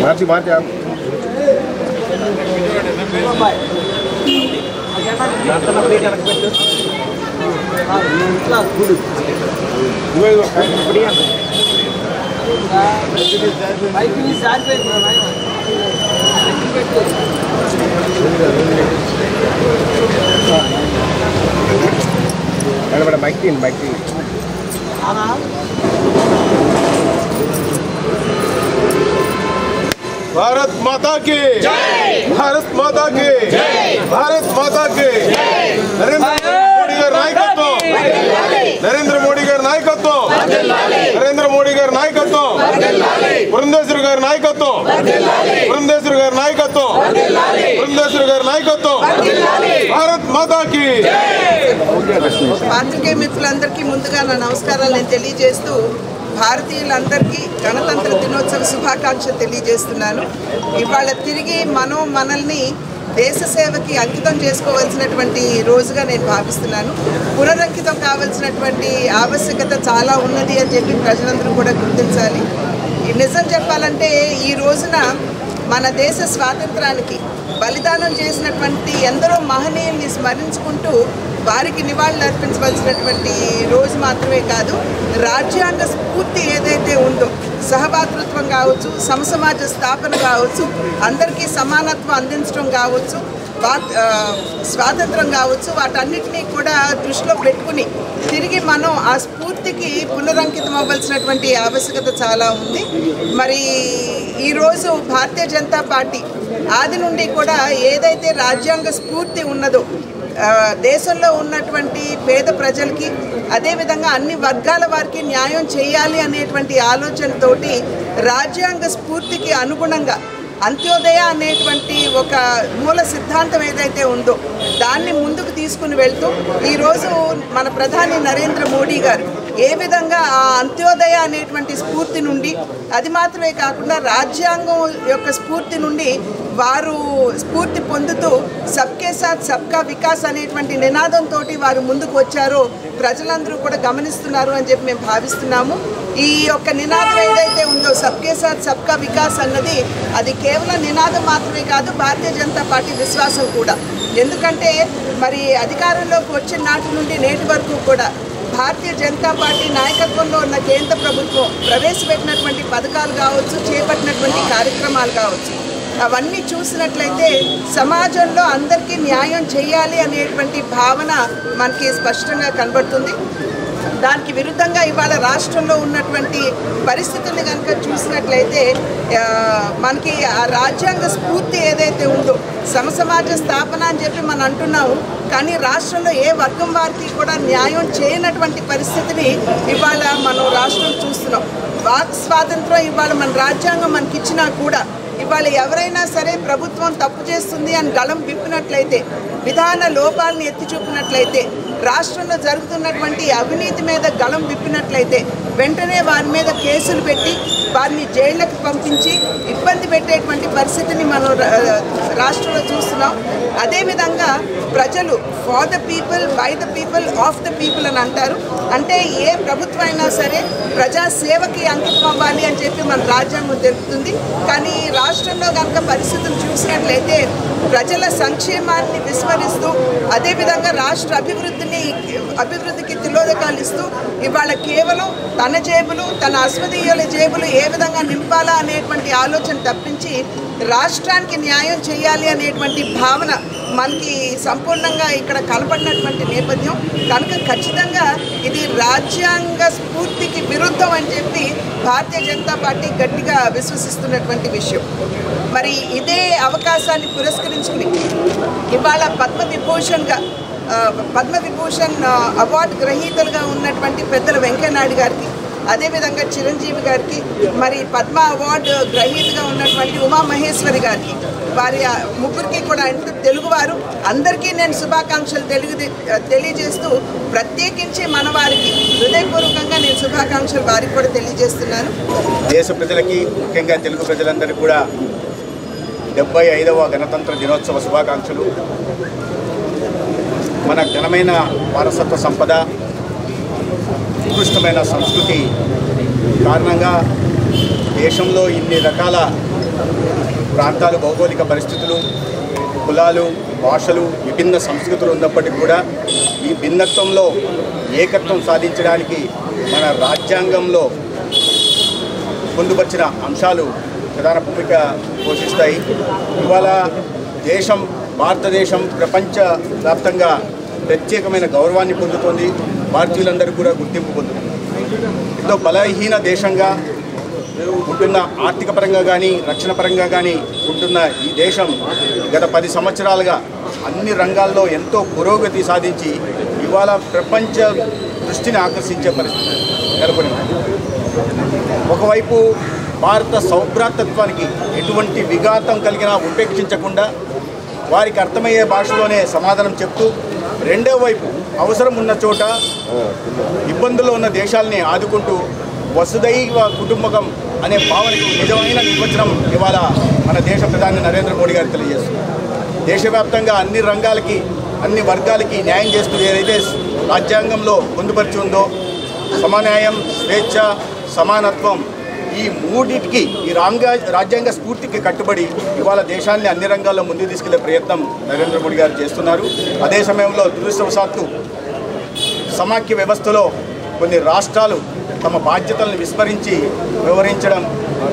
మార్చి మార్చి mic తీయండి mic తీయండి भारत माता की जय, भारत माता की जय, भारत माता की नरेंद्र मोदी गाరి నాయకత్వం నరేంద్ర మోడీ గారి నాయకత్వం పురంధేశ్వరి గారి నాయకత్వం పురంధేశ్వరి గారి నాయకత్వం పురంధేశ్వరి గారి నాయకత్వం భారత్ మాతా की పాత్రికేయ మిత్రులందరికీ ముందుగా నా నమస్కారాలు నేను తెలియజేస్తూ భారతీయులందరికీ గణతంత్ర దినోత్సవ శుభాకాంక్షలు తెలియజేస్తున్నాను. ఇవాళ తిరిగి మనల్ని దేశ సేవకి అంకితం చేసుకోవాల్సినటువంటి రోజుగా నేను భావిస్తున్నాను. పునరంకితం కావాల్సినటువంటి ఆవశ్యకత చాలా ఉన్నది అని చెప్పి ప్రజలందరూ కూడా గుర్తించాలి. నిజం చెప్పాలంటే ఈ రోజున మన దేశ స్వాతంత్రానికి బలిదానం చేసినటువంటి ఎందరో మహనీయుల్ని స్మరించుకుంటూ వారికి నివాళులు అర్పించవలసినటువంటి రోజు మాత్రమే కాదు, రాజ్యాంగ స్ఫూర్తి ఏదైతే ఉందో సహభాతృత్వం కావచ్చు, సమసమాజ స్థాపన కావచ్చు, అందరికీ సమానత్వం అందించడం కావచ్చు, స్వాతంత్రం కావచ్చు, వాటన్నిటినీ కూడా దృష్టిలో పెట్టుకుని తిరిగి మనం ఆ స్ఫూర్తికి పునరంకితం అవ్వాల్సినటువంటి ఆవశ్యకత చాలా ఉంది. మరి ఈరోజు భారతీయ జనతా పార్టీ ఆది నుండి కూడా ఏదైతే రాజ్యాంగ స్ఫూర్తి ఉన్నదో దేశంలో ఉన్నటువంటి పేద ప్రజలకి అదేవిధంగా అన్ని వర్గాల వారికి న్యాయం చేయాలి అనేటువంటి ఆలోచనతోటి రాజ్యాంగ స్ఫూర్తికి అనుగుణంగా అంత్యోదయ అనేటువంటి ఒక మూల సిద్ధాంతం ఏదైతే ఉందో దాన్ని ముందుకు తీసుకుని వెళ్తూ ఈరోజు మన ప్రధాని నరేంద్ర మోడీ గారు ఏ విధంగా ఆ అంత్యోదయ అనేటువంటి స్ఫూర్తి నుండి, అది మాత్రమే కాకుండా రాజ్యాంగం యొక్క స్ఫూర్తి నుండి వారు స్ఫూర్తి పొందుతూ సబ్కే సాత్ సబ్కా వికాస్ అనేటువంటి నినాదంతో వారు ముందుకు వచ్చారో ప్రజలందరూ కూడా గమనిస్తున్నారు అని చెప్పి మేము భావిస్తున్నాము. ఈ యొక్క నినాదం ఏదైతే ఉందో సబ్కే సాత్ సబ్కా వికాస్ అన్నది అది కేవలం నినాదం మాత్రమే కాదు, భారతీయ జనతా పార్టీ విశ్వాసం కూడా. ఎందుకంటే మరి అధికారంలోకి వచ్చిన నాటి నుండి నేటి వరకు కూడా భారతీయ జనతా పార్టీ నాయకత్వంలో ఉన్న కేంద్ర ప్రభుత్వం ప్రవేశపెట్టినటువంటి పథకాలు కావచ్చు, చేపట్టినటువంటి కార్యక్రమాలు కావచ్చు, అవన్నీ చూసినట్లయితే సమాజంలో అందరికీ న్యాయం చేయాలి అనేటువంటి భావన మనకి స్పష్టంగా కనబడుతుంది. దానికి విరుద్ధంగా ఇవాళ రాష్ట్రంలో ఉన్నటువంటి పరిస్థితుల్ని కనుక చూసినట్లయితే మనకి ఆ రాజ్యాంగ స్ఫూర్తి ఏదైతే ఉందో సమసమాజ స్థాపన అని చెప్పి మనం అంటున్నాము, కానీ రాష్ట్రంలో ఏ వర్గం వారికి కూడా న్యాయం చేయనటువంటి పరిస్థితిని ఇవాళ మనం రాష్ట్రం చూస్తున్నాం. వాక్ స్వాతంత్రం ఇవాళ మన రాజ్యాంగం మనకి ఇచ్చినా కూడా ఇవాళ ఎవరైనా సరే ప్రభుత్వం తప్పు చేస్తుంది అని గళం విప్పినట్లయితే, విధాన లోపాలను ఎత్తి చూపినట్లయితే, రాష్ట్రంలో జరుగుతున్నటువంటి అవినీతి మీద గళం విప్పినట్లయితే వెంటనే వారి మీద కేసులు పెట్టి వారిని జైళ్ళకి పంపించి ఇబ్బంది పెట్టేటువంటి పరిస్థితిని మనం రాష్ట్రంలో చూస్తున్నాం. అదేవిధంగా ప్రజలు for the people, by the people, of the people అని అంటారు. అంటే ఏ ప్రభుత్వం అయినా సరే ప్రజాసేవకి అంకితం అవ్వాలి అని చెప్పి మన రాజ్యాంగం తెలుపుతుంది. కానీ రాష్ట్రంలో కనుక పరిస్థితులు చూసినట్లయితే ప్రజల సంక్షేమాన్ని విస్మరిస్తూ అదేవిధంగా రాష్ట్ర అభివృద్ధికి తిలోదకాలు ఇస్తూ ఇవాళ కేవలం తన జేబులు, తన అస్మదీయుల జేబులు ఏ విధంగా నింపాలా అనేటువంటి ఆలోచన తప్పించి రాష్ట్రానికి న్యాయం చేయాలి అనేటువంటి భావన మనకి సంపూర్ణంగా ఇక్కడ కనపడినటువంటి నేపథ్యం కనుక ఖచ్చితంగా ఇది రాజ్యాంగ స్ఫూర్తికి విరుద్ధం అని చెప్పి భారతీయ జనతా పార్టీ గట్టిగా విశ్వసిస్తున్నటువంటి విషయం. మరి ఇదే అవకాశాన్ని పురస్కరించుకుని ఇవాళ పద్మవిభూషణ్ అవార్డు గ్రహీతలుగా ఉన్నటువంటి పెద్దల వెంకయ్యనాయుడు గారికి, అదేవిధంగా చిరంజీవి గారికి, మరి పద్మ అవార్డు గ్రహీతగా ఉన్నటువంటి ఉమామహేశ్వరి గారికి, వారి ముగ్గురికి కూడా అంటే తెలుగువారు అందరికీ నేను శుభాకాంక్షలు తెలియజేస్తూ ప్రత్యేకించి మన వారికి హృదయపూర్వకంగా నేను శుభాకాంక్షలు వారికి కూడా తెలియజేస్తున్నాను. దేశ ప్రజలకి ముఖ్యంగా తెలుగు ప్రజలందరికీ కూడా 75వ గణతంత్ర దినోత్సవ శుభాకాంక్షలు. మన ఘనమైన వారసత్వ సంపద, ఉత్కృష్ట విభిన్నమైన సంస్కృతి కారణంగా దేశంలో ఇన్ని రకాల ప్రాంతాలు, భౌగోళిక పరిస్థితులు, కులాలు, భాషలు, విభిన్న సంస్కృతులు ఉన్నప్పటికీ కూడా ఈ భిన్నత్వంలో ఏకత్వం సాధించడానికి మన రాజ్యాంగంలో పొందుపరిచిన అంశాలు ప్రధాన భూమిక పోషిస్తాయి. ఇవాళ భారతదేశం ప్రపంచవ్యాప్తంగా ప్రత్యేకమైన గౌరవాన్ని పొందుతోంది. భారతీయులందరూ కూడా గుర్తింపు పొందుతుంది. ఎంతో బలహీన దేశంగా ఉంటున్న, ఆర్థిక పరంగా కానీ రక్షణ పరంగా కానీ ఉంటున్న ఈ దేశం గత 10 సంవత్సరాలుగా అన్ని రంగాల్లో ఎంతో పురోగతి సాధించి ఇవాళ ప్రపంచ దృష్టిని ఆకర్షించే పరిస్థితి నెలకొనింది. ఒకవైపు భారత సౌభ్రాతత్వానికి ఎటువంటి విఘాతం కలిగినా ఉపేక్షించకుండా వారికి అర్థమయ్యే భాషలోనే సమాధానం చెప్తూ, రెండో వైపు అవసరం ఉన్న చోట ఇబ్బందుల్లో ఉన్న దేశాలని ఆదుకుంటూ వసుదైవ కుటుంబకం అనే భావనకు నిజమైన నిర్వచనం ఇవాళ మన దేశ ప్రధాని నరేంద్ర మోడీ గారు తెలియజేస్తున్నారు. దేశవ్యాప్తంగా అన్ని రంగాలకి, అన్ని వర్గాలకి న్యాయం చేస్తూ ఏదైతే రాజ్యాంగంలో పొందుపరిచి ఉందో సమన్యాయం, స్వేచ్ఛ, సమానత్వం, ఈ మూడింటికి, ఈ రాజ్యాంగ స్ఫూర్తికి కట్టుబడి ఇవాళ దేశాన్ని అన్ని రంగాల్లో ముందుకు తీసుకెళ్లే ప్రయత్నం నరేంద్ర మోడీ గారు చేస్తున్నారు. అదే సమయంలో దురదృష్టవశాత్తు సమాఖ్య వ్యవస్థలో కొన్ని రాష్ట్రాలు తమ బాధ్యతలను విస్మరించి వ్యవహరించడం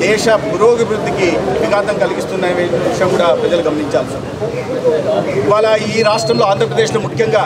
దేశ పురోభివృద్ధికి విఘాతం కలిగిస్తున్న విషయం కూడా ప్రజలు గమనించాల్సి. ఇవాళ ఈ రాష్ట్రంలో, ఆంధ్రప్రదేశ్లో ముఖ్యంగా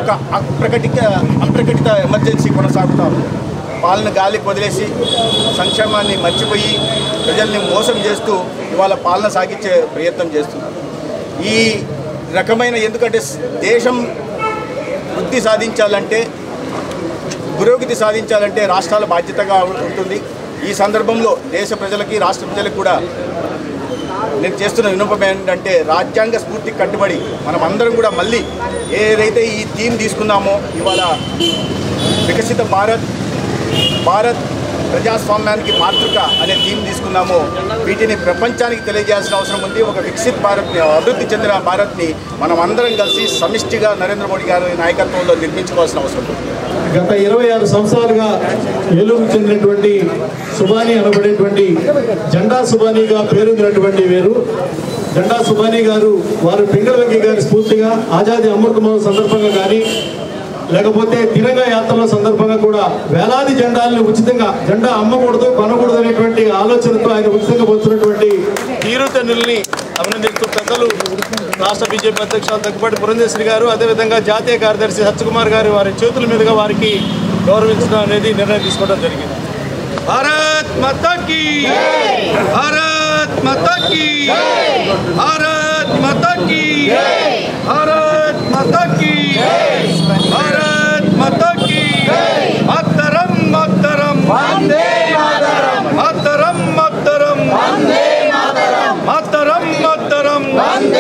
ఒక అప్రకటిత ఎమర్జెన్సీ కొనసాగుతాం. పాలన గాలికి వదిలేసి సంక్షేమాన్ని మర్చిపోయి ప్రజల్ని మోసం చేస్తూ ఇవాళ పాలన సాగించే ప్రయత్నం చేస్తున్నారు. ఈ రకమైన, ఎందుకంటే దేశం వృద్ధి సాధించాలంటే, పురోగతి సాధించాలంటే రాష్ట్రాల బాధ్యతగా ఉంటుంది. ఈ సందర్భంలో దేశ ప్రజలకి, రాష్ట్ర ప్రజలకు కూడా నేను చేస్తున్న విన్నపం ఏంటంటే, రాజ్యాంగ స్ఫూర్తికి కట్టుబడి మనం అందరం కూడా మళ్ళీ ఏదైతే ఈ థీమ్ తీసుకున్నామో, ఇవాళ వికసిత భారత్ ప్రజాస్వామ్యానికి మాతృక అనే థీమ్ తీసుకున్నామో, వీటిని ప్రపంచానికి తెలియజేయాల్సిన అవసరం ఉంది. ఒక వికసిత్ భారత్ని, అభివృద్ధి చెందిన భారత్ని మనం అందరం కలిసి సమిష్టిగా నరేంద్ర మోడీ గారి నాయకత్వంలో నిర్మించుకోవాల్సిన అవసరం ఉంది. గత 26 సంవత్సరాలుగా ఏలూరుకు చెందినటువంటి సుబానీ అనబడేటువంటి జెండా సుబానీగా పేరొందినటువంటి వీరు జెండా సుబానీ గారు, వారు పింగళ వెంకయ్య గారి స్ఫూర్తిగా ఆజాదీ అమృత మహోత్సవం సందర్భంగా కానీ, లేకపోతే తిరంగా యాత్రల సందర్భంగా కూడా వేలాది జెండాలను ఉచితంగా, జెండా అమ్మకూడదు, కొనకూడదు అనేటువంటి ఆలోచనతో ఆయన ఉచితంగా పొందుతున్నటువంటి తీరుతెన్నుల్ని అభినందిస్తూ పెద్దలు రాష్ట్ర బీజేపీ అధ్యక్షులు దగ్గుబాటి పురంధేశ్వరి గారు, అదేవిధంగా జాతీయ కార్యదర్శి సత్యకుమార్ గారు వారి చేతుల మీదుగా వారికి గౌరవించడం అనేది నిర్ణయం తీసుకోవడం జరిగింది. భారత్ మాతా కీ, భారత్ మాతా కీ, భారత్ మాతా కీ, భారత్ మాతా కీ, భారత్ మాతా కీ, మాతరం మాతరం వందే మాతరం, మాతరం మాతరం వందే మాతరం, మాతరం మాతరం వందే